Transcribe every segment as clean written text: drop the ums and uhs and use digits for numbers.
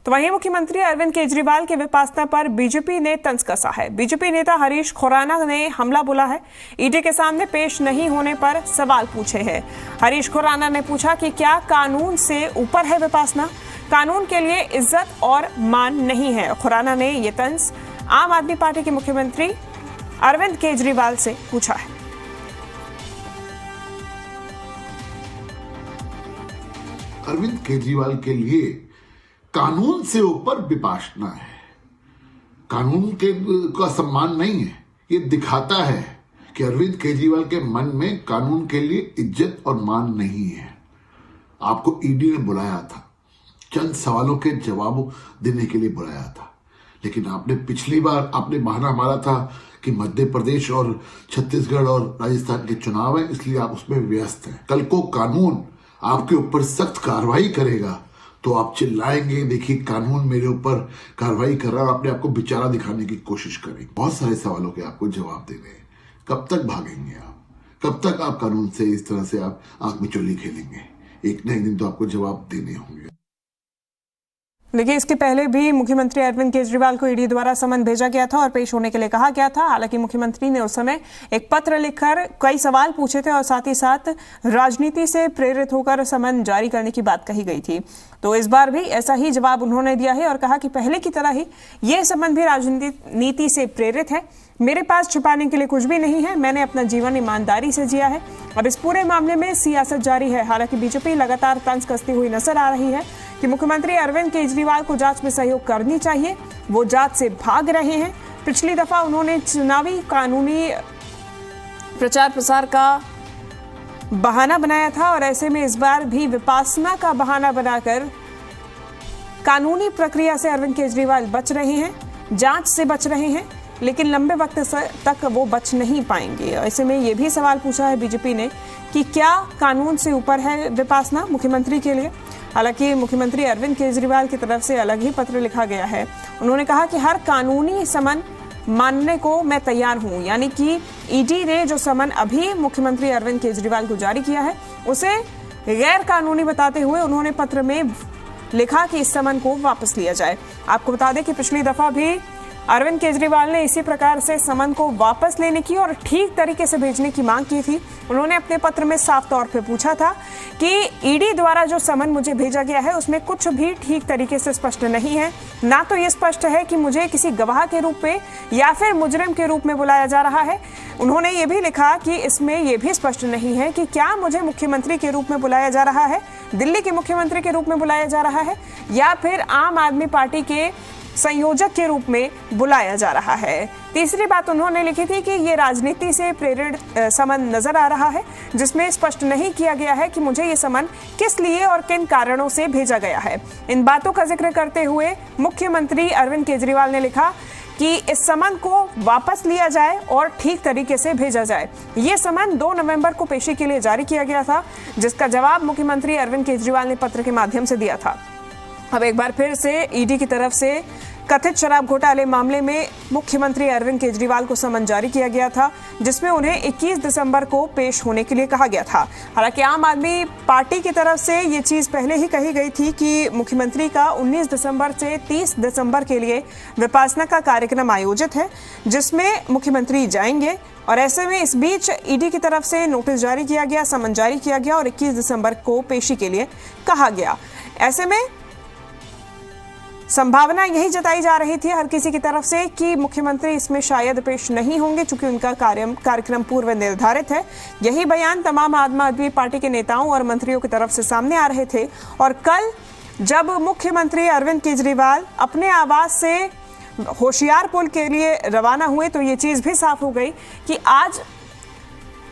तो वहीं मुख्यमंत्री अरविंद केजरीवाल के विपासना पर बीजेपी ने तंज कसा है। बीजेपी नेता हरीश खुराना ने हमला बोला है। ईडी के सामने पेश नहीं होने पर सवाल पूछे हैं। हरीश खुराना ने पूछा कि क्या कानून से ऊपर है विपासना, कानून के लिए इज्जत और मान नहीं है। खुराना ने ये तंज आम आदमी पार्टी के मुख्यमंत्री अरविंद केजरीवाल से पूछा है। अरविंद केजरीवाल के लिए कानून से ऊपर विपासना है, कानून का सम्मान नहीं है। ये दिखाता है कि अरविंद केजरीवाल के मन में कानून के लिए इज्जत और मान नहीं है। आपको ईडी ने बुलाया था, चंद सवालों के जवाब देने के लिए बुलाया था, लेकिन आपने पिछली बार आपने बहाना मारा था कि मध्य प्रदेश और छत्तीसगढ़ और राजस्थान के चुनाव है, इसलिए आप उसमें व्यस्त हैं। कल को कानून आपके ऊपर सख्त कार्रवाई करेगा तो आप चिल्लाएंगे, देखिए कानून मेरे ऊपर कार्रवाई कर रहा है, अपने आपको बेचारा दिखाने की कोशिश करेंगे। बहुत सारे सवालों के आपको जवाब देने हैं। कब तक भागेंगे आप? कब तक आप कानून से इस तरह से आप आंख में चोली खेलेंगे? एक न एक दिन तो आपको जवाब देने होंगे। देखिए, इसके पहले भी मुख्यमंत्री अरविंद केजरीवाल को ईडी द्वारा समन भेजा गया था और पेश होने के लिए कहा गया था। हालांकि मुख्यमंत्री ने उस समय एक पत्र लिखकर कई सवाल पूछे थे और साथ ही साथ राजनीति से प्रेरित होकर समन जारी करने की बात कही गई थी। तो इस बार भी ऐसा ही जवाब उन्होंने दिया है और कहा कि पहले की तरह ही ये समन भी राजनीति से प्रेरित है। मेरे पास छुपाने के लिए कुछ भी नहीं है, मैंने अपना जीवन ईमानदारी से जिया है। अब इस पूरे मामले में सियासत जारी है। हालांकि बीजेपी लगातार तंज कसती हुई नजर आ रही है कि मुख्यमंत्री अरविंद केजरीवाल को जांच में सहयोग करनी चाहिए, वो जांच से भाग रहे हैं। पिछली दफा उन्होंने चुनावी कानूनी प्रचार प्रसार का बहाना बनाया था और ऐसे में इस बार भी विपासना का बहाना बनाकर कानूनी प्रक्रिया से अरविंद केजरीवाल बच रहे हैं, जांच से बच रहे हैं, लेकिन लंबे वक्त तक वो बच नहीं पाएंगे। ऐसे में ये भी सवाल पूछा है बीजेपी ने कि क्या कानून से ऊपर है विपासना मुख्यमंत्री के लिए। हालांकि मुख्यमंत्री अरविंद केजरीवाल की तरफ से अलग ही पत्र लिखा गया है। उन्होंने कहा कि हर कानूनी समन मानने को मैं तैयार हूं, यानी कि ईडी ने जो समन अभी मुख्यमंत्री अरविंद केजरीवाल को जारी किया है उसे गैर कानूनी बताते हुए उन्होंने पत्र में लिखा कि इस समन को वापस लिया जाए। आपको बता दें कि पिछली दफा भी अरविंद केजरीवाल ने इसी प्रकार से समन को वापस लेने की और ठीक तरीके से भेजने की मांग की थी। उन्होंने अपने पत्र में साफ तौर पे पूछा था कि ईडी द्वारा जो समन मुझे भेजा गया है उसमें कुछ भी ठीक तरीके से स्पष्ट नहीं है। ना तो ये स्पष्ट है कि मुझे किसी गवाह के रूप में या फिर मुजरिम के रूप में बुलाया जा रहा है। उन्होंने ये भी लिखा कि इसमें यह भी स्पष्ट नहीं है कि क्या मुझे मुख्यमंत्री के रूप में बुलाया जा रहा है, दिल्ली के मुख्यमंत्री के रूप में बुलाया जा रहा है, या फिर आम आदमी पार्टी के संयोजक के रूप में बुलाया जा रहा है। तीसरी बात उन्होंने लिखी थी कि ये राजनीति से प्रेरित समन नजर आ रहा है, जिसमें स्पष्ट नहीं किया गया है कि मुझे ये समन किस लिए और किन कारणों से भेजा गया है। इन बातों का जिक्र करते हुए मुख्यमंत्री अरविंद केजरीवाल ने लिखा कि इस समन को वापस लिया जाए और ठीक तरीके से भेजा जाए। ये समन 2 नवंबर को पेशी के लिए जारी किया गया था, जिसका जवाब मुख्यमंत्री अरविंद केजरीवाल ने पत्र के माध्यम से दिया था। अब एक बार फिर से ईडी की तरफ से कथित शराब घोटाले मामले में मुख्यमंत्री अरविंद केजरीवाल को समन जारी किया गया था, जिसमें उन्हें 21 दिसंबर को पेश होने के लिए कहा गया था। हालांकि आम आदमी पार्टी की तरफ से ये चीज पहले ही कही गई थी कि मुख्यमंत्री का 19 दिसंबर से 30 दिसंबर के लिए विपासना का कार्यक्रम आयोजित है, जिसमें मुख्यमंत्री जाएंगे। और ऐसे में इस बीच ईडी की तरफ से नोटिस जारी किया गया, समन जारी किया गया और 21 दिसंबर को पेशी के लिए कहा गया। ऐसे में संभावना यही जताई जा रही थी हर किसी की तरफ से कि मुख्यमंत्री इसमें शायद पेश नहीं होंगे, चूंकि उनका कार्यक्रम पूर्व निर्धारित है। यही बयान तमाम आम आदमी पार्टी के नेताओं और मंत्रियों की तरफ से सामने आ रहे थे। और कल जब मुख्यमंत्री अरविंद केजरीवाल अपने आवास से होशियारपुर के लिए रवाना हुए तो ये चीज भी साफ हो गई कि आज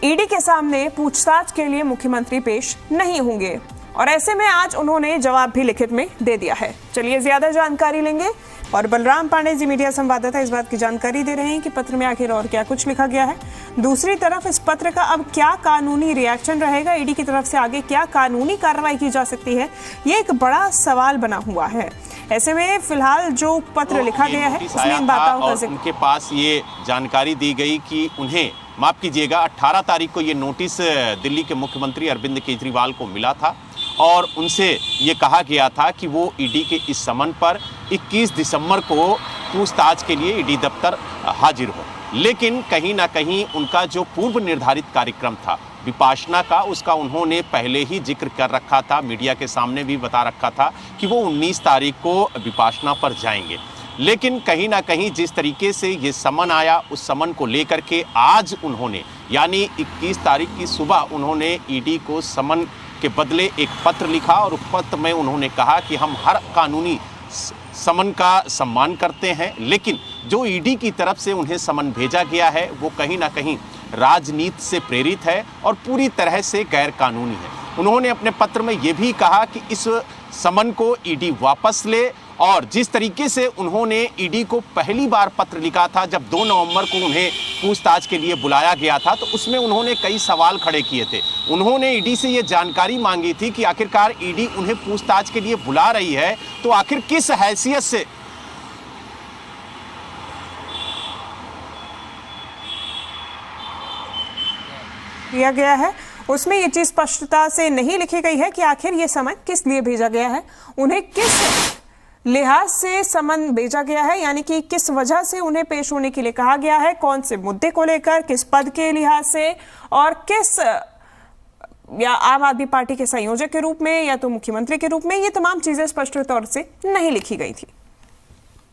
ईडी के सामने पूछताछ के लिए मुख्यमंत्री पेश नहीं होंगे। और ऐसे में आज उन्होंने जवाब भी लिखित में दे दिया है। चलिए ज्यादा जानकारी लेंगे और बलराम पांडे जी मीडिया संवाददाता इस बात की जानकारी दे रहे हैं कि पत्र में आखिर और क्या कुछ लिखा गया है। दूसरी तरफ इस पत्र का अब क्या कानूनी रिएक्शन रहेगा, ईडी की तरफ से आगे क्या कानूनी कार्रवाई की जा सकती है, ये एक बड़ा सवाल बना हुआ है। ऐसे में फिलहाल जो पत्र लिखा गया है उसमें इन बातों का जिक्र, उनके पास ये जानकारी दी गई कि उन्हें माफ कीजिएगा 18 तारीख को ये नोटिस दिल्ली के मुख्यमंत्री अरविंद केजरीवाल को मिला था और उनसे ये कहा गया था कि वो ईडी के इस समन पर 21 दिसंबर को पूछताछ के लिए ईडी दफ्तर हाजिर हो। लेकिन कहीं ना कहीं उनका जो पूर्व निर्धारित कार्यक्रम था विपाशना का, उसका उन्होंने पहले ही जिक्र कर रखा था, मीडिया के सामने भी बता रखा था कि वो 19 तारीख को विपाशना पर जाएंगे। लेकिन कहीं ना कहीं जिस तरीके से ये समन आया, उस समन को लेकर के आज उन्होंने यानी 21 तारीख की सुबह उन्होंने ईडी को समन के बदले एक पत्र लिखा और उस पत्र में उन्होंने कहा कि हम हर कानूनी समन का सम्मान करते हैं, लेकिन जो ईडी की तरफ से उन्हें समन भेजा गया है वो कहीं ना कहीं राजनीति से प्रेरित है और पूरी तरह से गैर कानूनी है। उन्होंने अपने पत्र में ये भी कहा कि इस समन को ईडी वापस ले, और जिस तरीके से उन्होंने ईडी को पहली बार पत्र लिखा था जब 2 नवंबर को उन्हें पूछताछ के लिए बुलाया गया था, तो उसमें उन्होंने कई सवाल खड़े किए थे। उन्होंने ईडी से ये जानकारी मांगी थी कि आखिरकार ईडी उन्हें पूछताछ के लिए बुला रही है तो आखिर किस हैसियत से किया गया है। उसमें ये चीज स्पष्टता से नहीं लिखी गई है कि आखिर ये समन किस लिए भेजा गया है, उन्हें किस लिहाज से समन भेजा गया है, यानी कि किस वजह से उन्हें पेश होने के लिए कहा गया है, कौन से मुद्दे को लेकर, किस पद के लिहाज से, और किस या आम आदमी पार्टी के संयोजक के रूप में या तो मुख्यमंत्री के रूप में, ये तमाम चीजें स्पष्ट तौर से नहीं लिखी गई थी।